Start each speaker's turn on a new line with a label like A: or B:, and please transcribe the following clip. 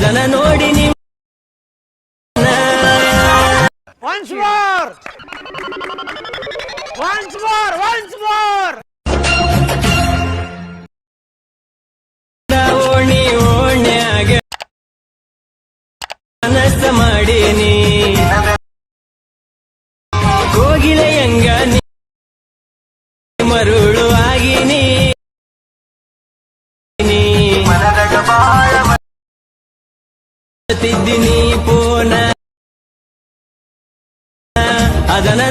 A: ಅದನ್ನ ನೋಡಿ ನೀವು
B: Once more! Once more! Once more!
A: ಓಣಿ ಓಣ್ಯಾಗ ಮನಸ್ಸ ಮಾಡೀನಿ ಕೋಗಿಲೆಯಂಗ ಮರುಳು ಆಗಿನಿ ತಿದ್ದಿನಿ ಪೋನ ಅದನ್ನ